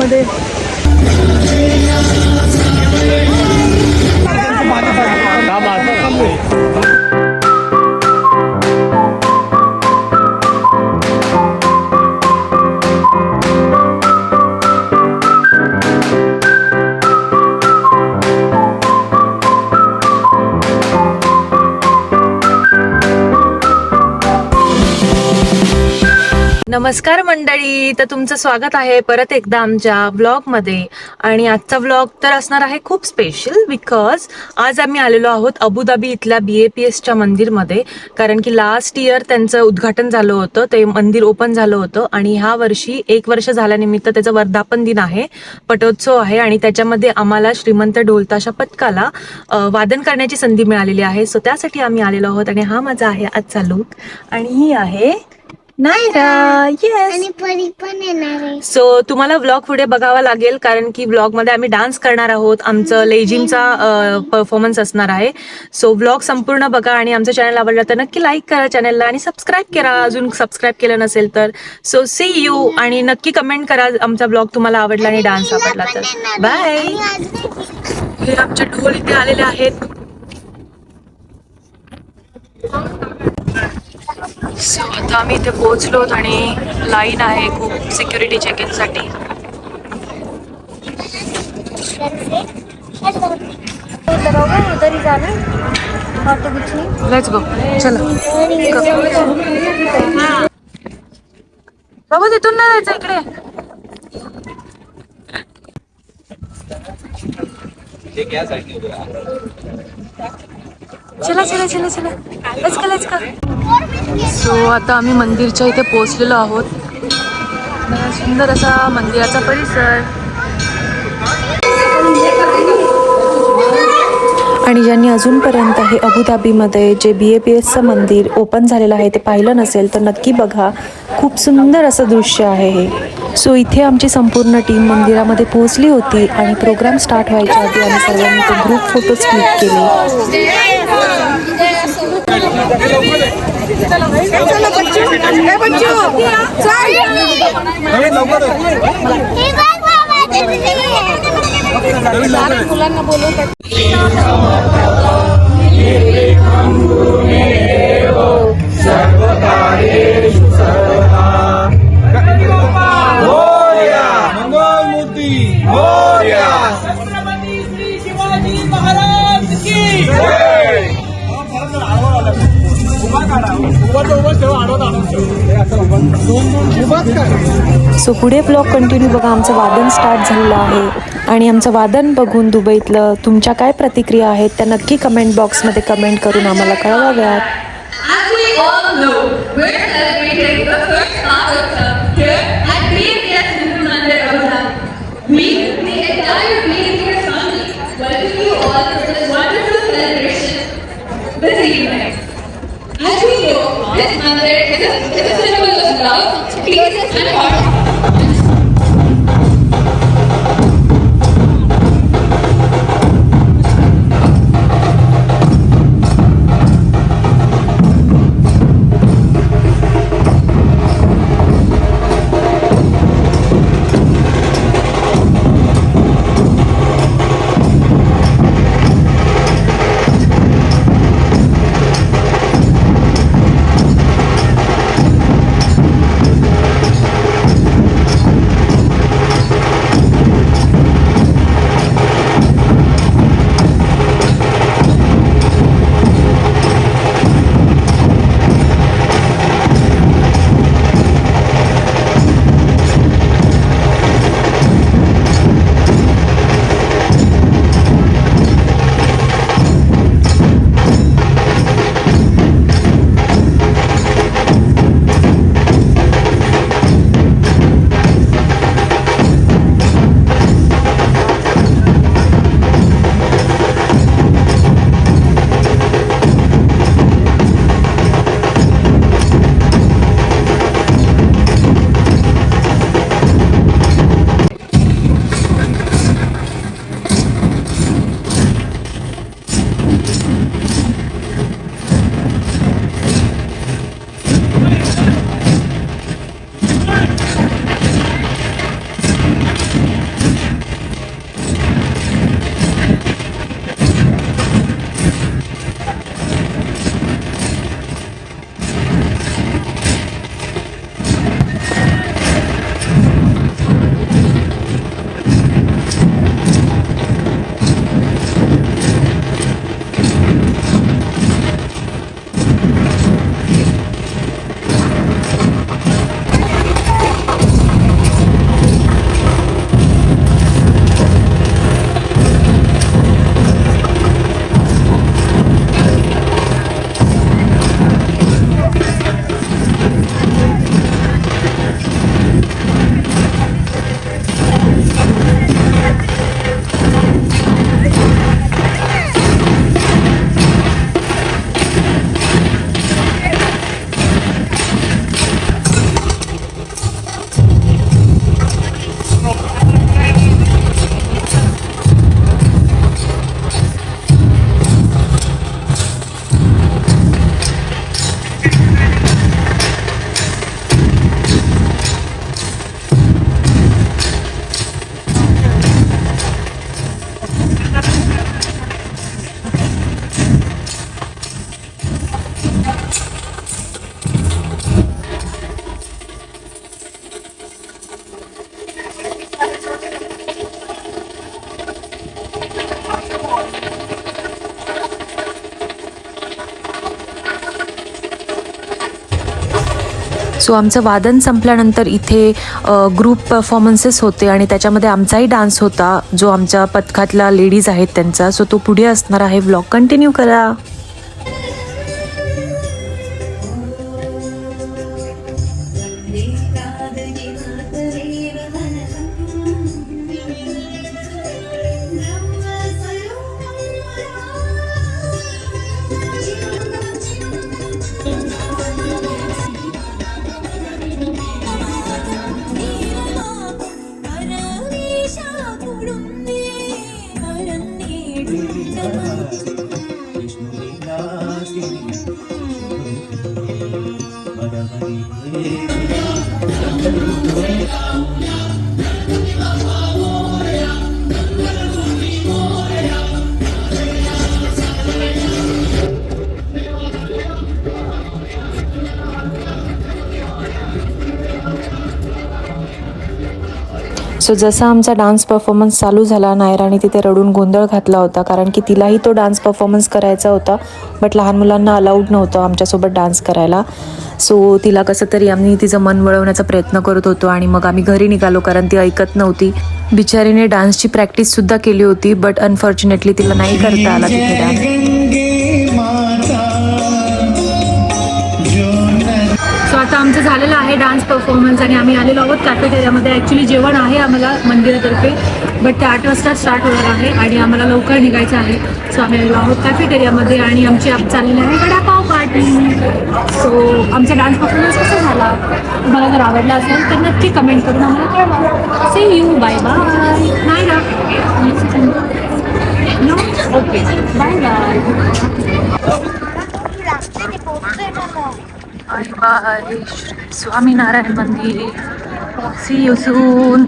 मध्ये. नमस्कार मंडळी, तर तुमचं स्वागत आहे परत एकदा आमच्या व्लॉगमध्ये. आणि आजचा व्लॉग तर असणार आहे खूप स्पेशल, बिकॉज आज आम्ही आलेलो आहोत अबुधाबी इथल्या BAPSच्या मंदिरमध्ये. कारण की लास्ट इयर त्यांचं उद्घाटन झालं होतं, ते मंदिर ओपन झालं होतं आणि ह्या वर्षी 1 वर्ष झाल्यानिमित्त त्याचं वर्धापन दिन आहे, पटोत्सव आहे. आणि त्याच्यामध्ये आम्हाला श्रीमंत ढोलताशा पथकाला वादन करण्याची संधी मिळालेली आहे. सो त्यासाठी आम्ही आलेलो आहोत. आणि हा माझा आहे आजचा लुक. आणि ही आहे नायरा. येस, आणि परी पण येणार आहे. सो तुम्हाला व्लॉग पुढे बघावा लागेल, कारण की व्लॉग मध्ये आम्ही डान्स करणार आहोत. आमचं लेझिमचा परफॉर्मन्स असणार आहे. सो व्लॉग संपूर्ण बघा आणि आमचं चॅनल आवडलं तर नक्की लाईक करा चॅनलला आणि सबस्क्राईब करा अजून सबस्क्राईब केलं नसेल तर. So see you. आणि नक्की कमेंट करा आमचा व्लॉग तुम्हाला आवडला आणि डान्स आवडला तर. बाय. हे आमचे ढोल इथे आलेले आहेत. सो आता आम्ही इथे पोहोचलोत आणि लाईन आहे खूप सिक्युरिटी चेक इन साठी. Let's go. चला बाबा, तिथून नाही जायचं, इकडे. चला चला चला चला, let's go let's go. So आता आम्ही मंदिरच्या इथे पोहोचलेलो आहोत. सुंदर असा मंदिराचा परिसर. आणि ज्यांनी अजूनपर्यंत हे अबुधाबीमध्ये जे BAPSचं मंदिर ओपन झालेलं आहे ते पाहिलं नसेल तर नक्की बघा. खूप सुंदर असं दृश्य आहे हे. सो इथे आमची संपूर्ण टीम मंदिरामध्ये पोहोचली होती आणि प्रोग्राम स्टार्ट व्हायच्या आधी आम्ही सर्वांनी ते ग्रुप फोटोज क्लिक केले. मुलांना बोलवतात. सो पुढे ब्लॉग कंटिन्यू बघा. आमचं वादन स्टार्ट झालेलं आहे आणि आमचं वादन बघून दुबईतलं तुमच्या काय प्रतिक्रिया आहेत त्या नक्की कमेंट बॉक्समध्ये कमेंट करून आम्हाला कळवाव्यात. As we know, this mandir is a symbol of love, peace and harmony. So आमचं वादन संपल्यानंतर इथे ग्रुप परफॉर्मन्सेस होते आणि त्याच्यामध्ये आमचाही डान्स होता, जो आमच्या पथकातल्या लेडीज आहेत त्यांचा. सो तो पुढे असणार आहे. व्लॉग कंटिन्यू करा. सो जसा आमचा डान्स परफॉर्मन्स चालू झाला, नायराने तिथे रडून गोंधळ घातला होता, कारण की तिलाही तो डान्स परफॉर्मन्स करायचा होता, बट लहान मुलांना अलाउड नव्हतं आमच्यासोबत डान्स करायला. सो तिला कसं तरी आम्ही तिचं मन वळवण्याचा प्रयत्न करत होतो आणि मग आम्ही घरी निघालो, कारण ती ऐकत नव्हती. बिचारीने डान्सची प्रॅक्टिससुद्धा केली होती, बट अनफॉर्च्युनेटली तिला नाही करता आला तिथे डान्स. सो आता आमचं झालेलं आहे डान्स परफॉर्मन्स आणि आम्ही आलेलो आहोत कॅफेटेरियामध्ये. ॲक्च्युली जेवण आहे आम्हाला मंदिरातर्फे, बट ते 8 वाजता स्टार्ट होणार आहे आणि आम्हाला लवकर निघायचं आहे. सो आम्ही आलेलो आहोत कॅफेटेरियामध्ये आणि आमची आप चाललेली आहे वडापाव पार्टी. सो आमचा डान्स परफॉर्मन्स कसा झाला, तुम्हाला जर आवडला असेल तर नक्की कमेंट करून आम्हाला कळवा. See you, bye bye. नाही ना, okay, bye bye. Bye bye. Swaminarayan मंदिर. See you soon.